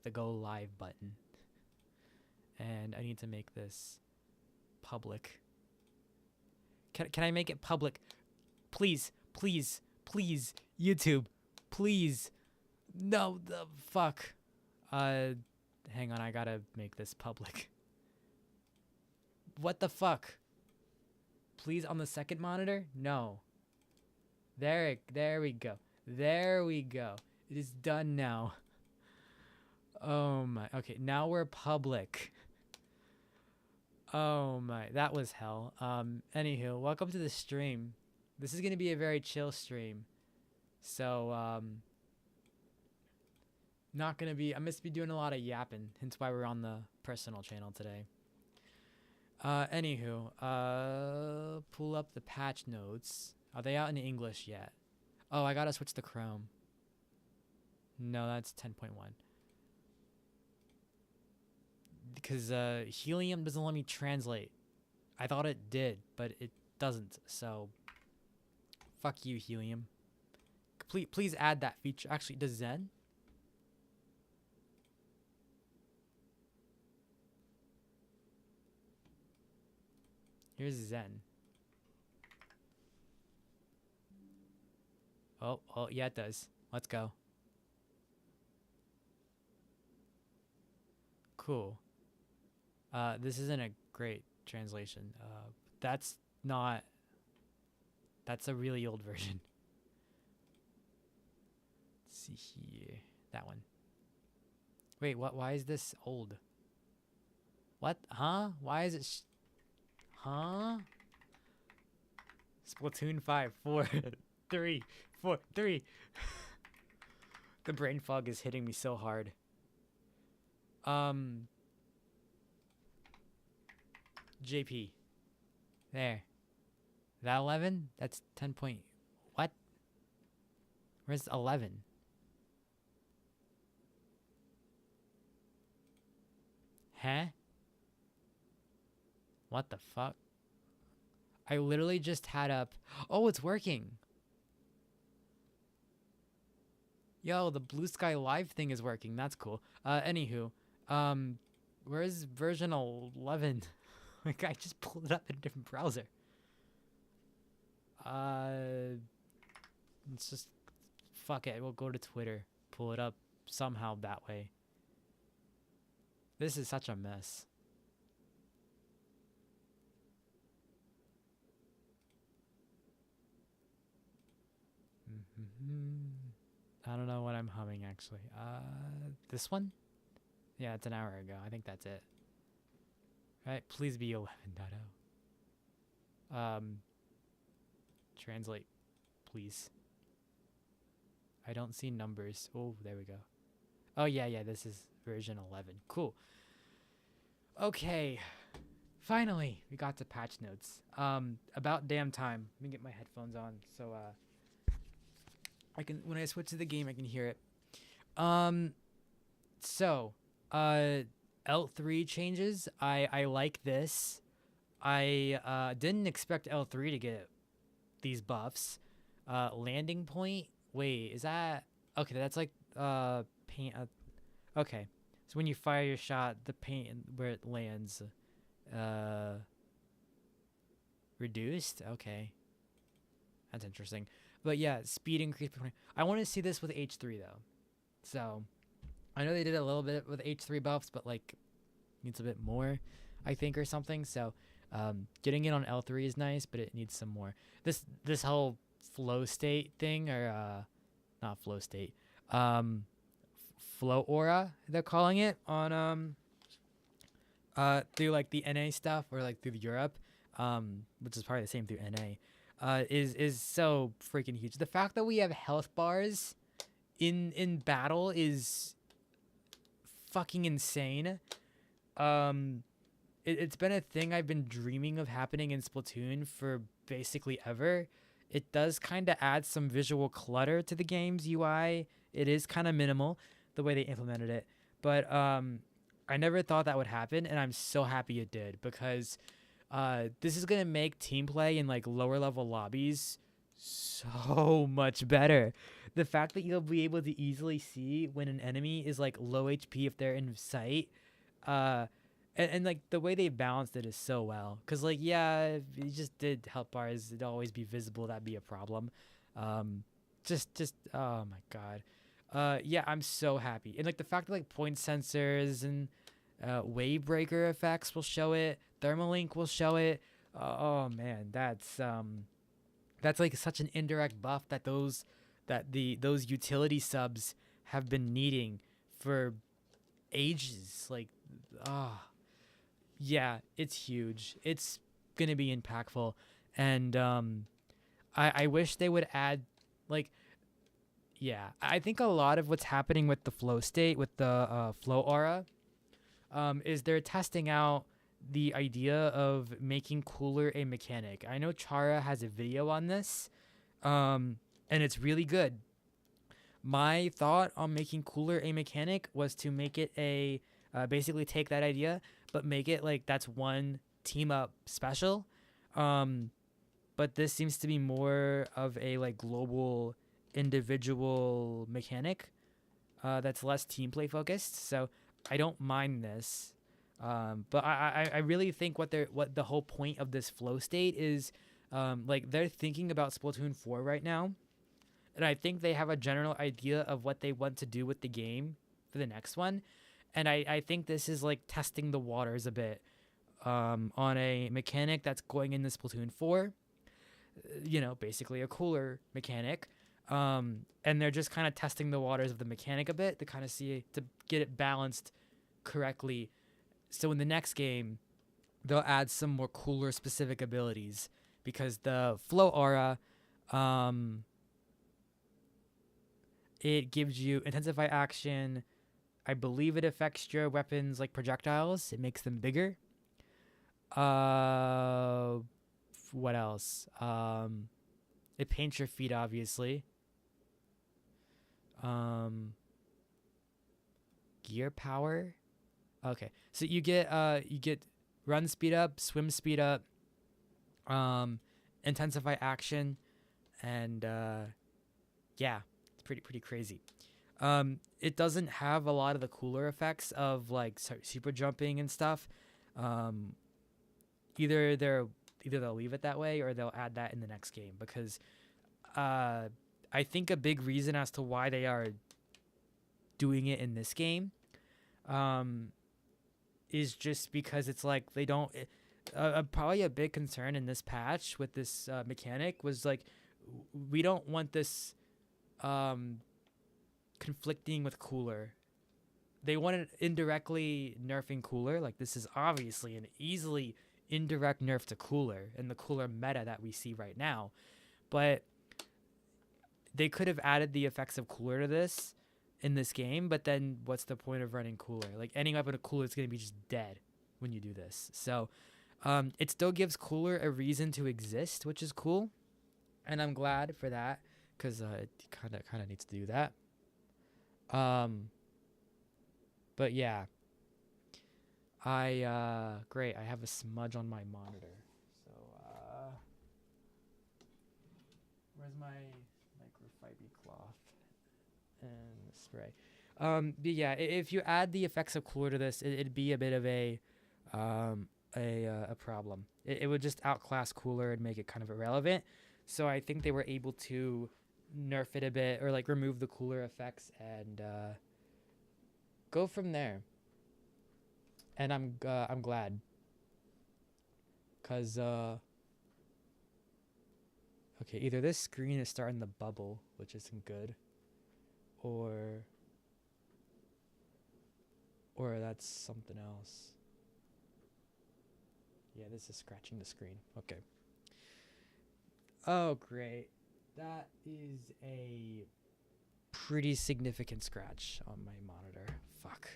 the go live button. And I need to make this public. Can I make it public? Please, please, please, YouTube, please. No, the fuck. Hang on, I gotta make this public. What the fuck? Please on the second monitor? No. There we go. There we go. It is done now. Oh my. Okay, now we're public. Oh my, that was hell. Anywho, welcome to the stream. This is gonna be a very chill stream. So, not gonna be, I must be doing a lot of yapping, hence why we're on the personal channel today. Anywho, pull up the patch notes. Are they out in English yet? Oh, I gotta switch to Chrome. No, that's 10.1. Because Helium doesn't let me translate. I thought it did, but it doesn't. So, fuck you, Helium. Please add that feature. Actually, does Zen? Here's Zen. Oh, yeah, it does. Let's go. Cool. This isn't a great translation. That's a really old version. Let's see here. That one. Wait, what? Why is this old? What? Huh? Why is it? Huh? Splatoon 5, 4, 3, 4, 3. The brain fog is hitting me so hard. JP. There. That 11? That's 10 point. What? Where's 11? Huh? What the fuck? I literally just had up. Oh, it's working. Yo, the Blue Sky Live thing is working. That's cool. Anywho, where's version 11? Like, I just pulled it up in a different browser. Let's just fuck it. We'll go to Twitter, pull it up somehow that way. This is such a mess. I don't know what I'm humming actually. This one? Yeah, it's an hour ago. I think that's it. Right, please be 11.0. Translate, please. I don't see numbers. Oh, there we go. Oh yeah, this is version 11. Cool. Okay. Finally, we got to patch notes. About damn time. Let me get my headphones on so I can, when I switch to the game, I can hear it. So, L3 changes. I like this. I didn't expect L3 to get these buffs. Landing point. Wait, is that okay? That's like paint. Okay, so when you fire your shot, the paint where it lands, reduced. Okay, that's interesting. But yeah, speed increase. I want to see this with H3 though. So I know they did a little bit with H3 buffs, but like needs a bit more, I think, or something. So getting it on L3 is nice, but it needs some more. This whole flow state thing, or not flow state, flow aura they're calling it on through like the NA stuff, or like through Europe, which is probably the same through NA. Is so freaking huge. The fact that we have health bars in battle is fucking insane. It's been a thing I've been dreaming of happening in Splatoon for basically ever. It does kind of add some visual clutter to the game's UI. It is kind of minimal the way they implemented it, but I never thought that would happen, and I'm so happy it did, because this is gonna make team play in like lower level lobbies so much better. The fact that you'll be able to easily see when an enemy is like low HP if they're in sight, uh, and like the way they balanced it is so well. Cause like yeah, if you just did health bars, it'd always be visible. That'd be a problem. Um, just oh my god. Yeah, I'm so happy. And like the fact that like point sensors and wave breaker effects will show it. Thermalink will show it. Oh man, that's like such an indirect buff that those utility subs have been needing for ages. Like, ah, yeah, it's huge. It's gonna be impactful, and I wish they would add, like, yeah, I think a lot of what's happening with the flow state with the flow aura, is they're testing out the idea of making cooler a mechanic. I know Chara has a video on this, and it's really good. My thought on making cooler a mechanic was to make it a basically take that idea, but make it like that's one team up special. Um, but this seems to be more of a like global individual mechanic that's less team play focused. So I don't mind this. But I really think what the whole point of this flow state is, like they're thinking about Splatoon 4 right now, and I think they have a general idea of what they want to do with the game for the next one, and I think this is like testing the waters a bit, on a mechanic that's going into Splatoon 4, basically a cooler mechanic. And they're just kind of testing the waters of the mechanic a bit to kind of see to get it balanced correctly. So in the next game, they'll add some more cooler specific abilities because the flow aura, it gives you intensify action. I believe it affects your weapons like projectiles. It makes them bigger. What else? It paints your feet, obviously. Gear power. Okay, so you get run speed up, swim speed up, intensify action, and yeah, it's pretty crazy. It doesn't have a lot of the cooler effects of like super jumping and stuff. Um, either they'll leave it that way or they'll add that in the next game because I think a big reason as to why they are doing it in this game is just because it's like they don't. Probably a big concern in this patch with this mechanic was like we don't want this conflicting with cooler. They wanted indirectly nerfing cooler. Like this is obviously an easily indirect nerf to cooler in the cooler meta that we see right now, but they could have added the effects of cooler to this in this game, but then what's the point of running cooler? Like any weapon of cooler is going to be just dead when you do this. So it still gives cooler a reason to exist, which is cool, and I'm glad for that because it kind of needs to do that. But yeah, great. I have a smudge on my monitor. So where's my microfiber cloth and spray? But yeah, if you add the effects of cooler to this, it'd be a bit of a problem. It would just outclass cooler and make it kind of irrelevant. So I think they were able to nerf it a bit or like remove the cooler effects and go from there. And I'm glad, cause okay, either this screen is starting to bubble, which isn't good, or that's something else. Yeah, this is scratching the screen. Okay. Oh, great. That is a pretty significant scratch on my monitor. Fuck.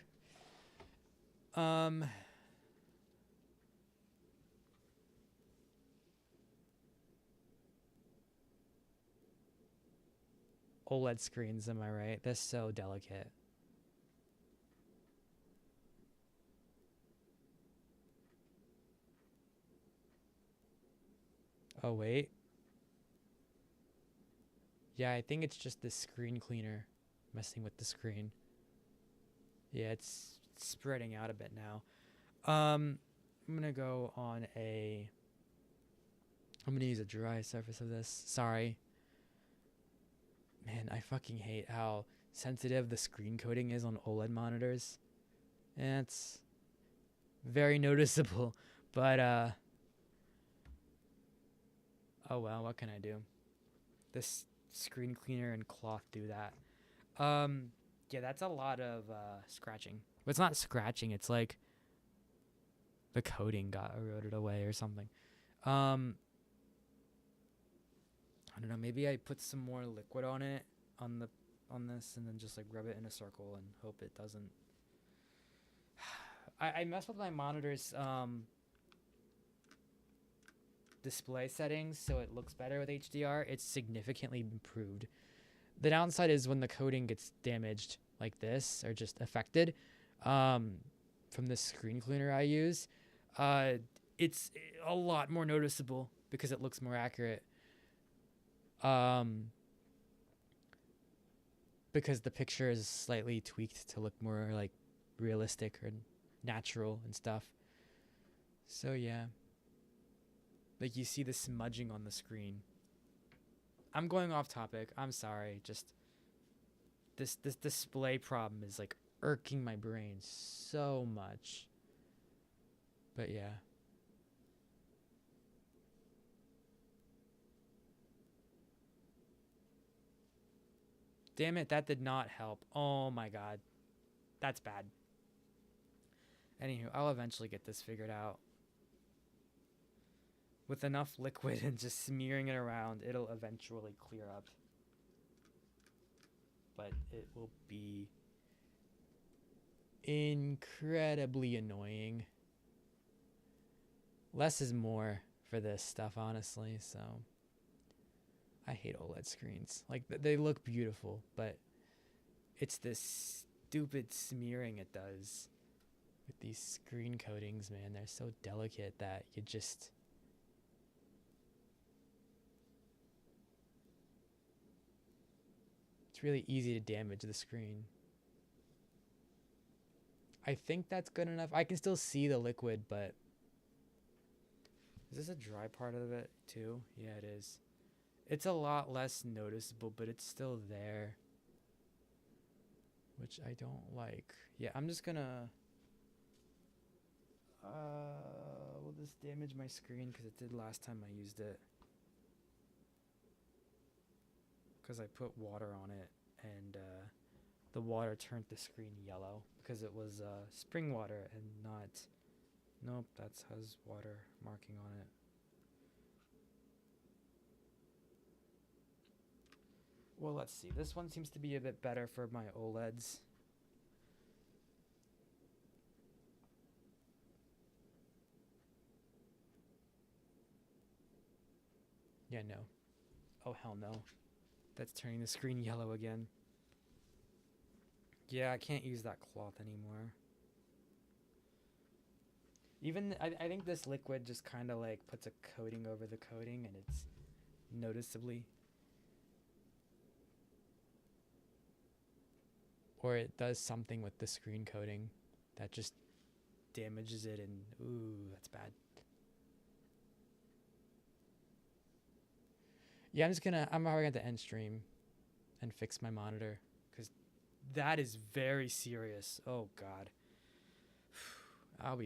OLED screens, am I right? They're so delicate. Oh, wait. Yeah, I think it's just the screen cleaner messing with the screen. Yeah, it's spreading out a bit now. I'm gonna go on a. I'm gonna use a dry surface of this. Sorry, man. I fucking hate how sensitive the screen coating is on OLED monitors. And it's very noticeable. But oh well, what can I do? This screen cleaner and cloth do that. Yeah, that's a lot of scratching. But it's not scratching. It's like the coating got eroded away or something. I don't know. Maybe I put some more liquid on it on this, and then just like rub it in a circle and hope it doesn't. I messed with my monitor's display settings so it looks better with HDR. It's significantly improved. The downside is when the coating gets damaged like this or just affected from the screen cleaner I use, it's a lot more noticeable because it looks more accurate. Because the picture is slightly tweaked to look more like realistic or natural and stuff. So yeah. Like you see the smudging on the screen. I'm going off topic. I'm sorry. Just this display problem is like irking my brain so much. But yeah. Damn it, that did not help. Oh my god. That's bad. Anywho, I'll eventually get this figured out. With enough liquid and just smearing it around, it'll eventually clear up. But it will be incredibly annoying. Less is more for this stuff, honestly, so I hate OLED screens. Like, they look beautiful, but it's this stupid smearing it does with these screen coatings, man. They're so delicate that you just... It's really easy to damage the screen. I think that's good enough. I can still see the liquid, but... Is this a dry part of it, too? Yeah, it is. It's a lot less noticeable, but it's still there. Which I don't like. Yeah, I'm just gonna... will this damage my screen? Because it did last time I used it. Because I put water on it, and the water turned the screen yellow. Because it was spring water and not... Nope, that has water marking on it. Well, let's see. This one seems to be a bit better for my OLEDs. Yeah, no. Oh, hell no. That's turning the screen yellow again. Yeah, I can't use that cloth anymore. Even, I think this liquid just kind of like puts a coating over the coating and it's noticeably. Or it does something with the screen coating that just damages it and ooh, that's bad. Yeah, I'm probably going to end stream and fix my monitor because that is very serious. Oh God. I'll be back.